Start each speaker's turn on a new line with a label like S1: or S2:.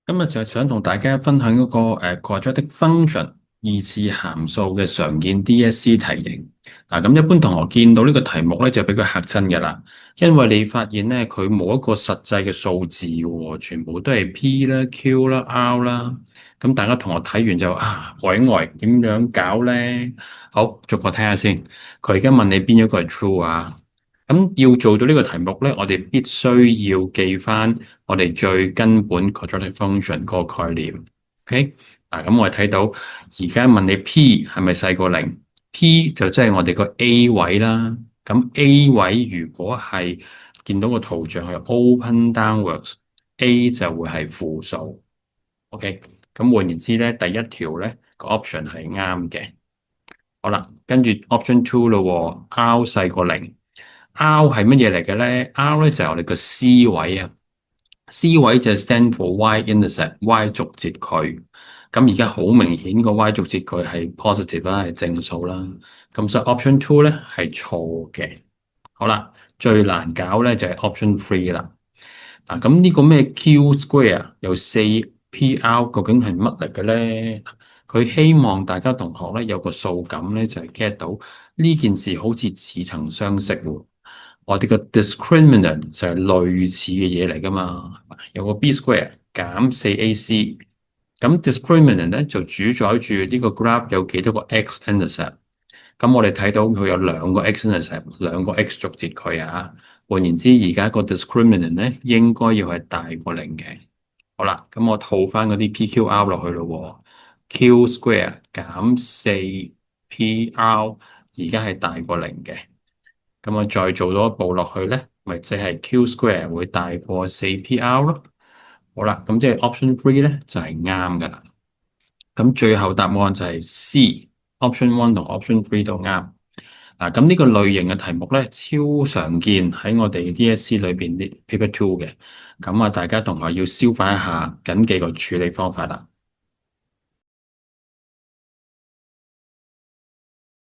S1: 今日就係想同大家分享嗰個quadratic function 二次函數嘅常見 DSC 題型。咁一般同學見到呢個題目咧，就俾佢嚇親㗎啦，因為你發現咧佢冇一個實際嘅數字喎，全部都係 P 啦、Q 啦、R 啦。咁大家同學睇完就呆點樣搞咧？好，逐個睇下先。佢而家問你邊一個係 true 啊？咁要做到呢個題目咧，我哋必須要記翻我哋最根本 quadratic function 嗰個概念。OK，咁我哋睇到而家問你 p 係咪細過零？p 就即係我哋個 A 位啦。咁 A 位如果係見到個圖像係 open downwards，A 就會係負數。OK，咁換言之咧，第一條咧個 option 係啱嘅。好啦，跟住 option two 咯，R 細過零。R 係乜嘢嚟嘅咧？R 咧就係我哋個 C 位啊，C 位就係 stand for y-intercept，y 軸截距。咁而家好明顯個 y 軸截距係 positive 啦，係正數啦。咁所以 option two 咧係錯嘅。好啦，最難搞咧就係 option three 啦。咁呢個咩 Q square 有四 PR 究竟係乜嚟嘅咧？佢希望大家同學咧有個數感咧，就係 get 到呢件事好似似曾相識喎。我哋個 discriminant 就係類似嘅嘢嚟噶嘛，有個 B square 減四 AC，咁 discriminant 咧就主宰住呢個 graph 有幾多個 x-intercept。咁我哋睇到佢有兩個 x-intercept，兩個 x 軸截距啊。換言之，而家個 discriminant 咧應該要係大過零嘅。好啦，咁我套翻嗰啲 PQR 落去咯。Q square 減四 PR 而家係大過零嘅。咁我再做多一步落去咧，咪即係 Q square 會大過四 PR 咯。好啦，咁即係 option three 咧就係啱噶啦。咁最後答案就係 C，option one 同 option three 都啱。咁呢個類型嘅題目咧，超常見喺我哋 DSC 裏邊啲 paper two 嘅。咁大家同學要消化一下，謹記個處理方法啦。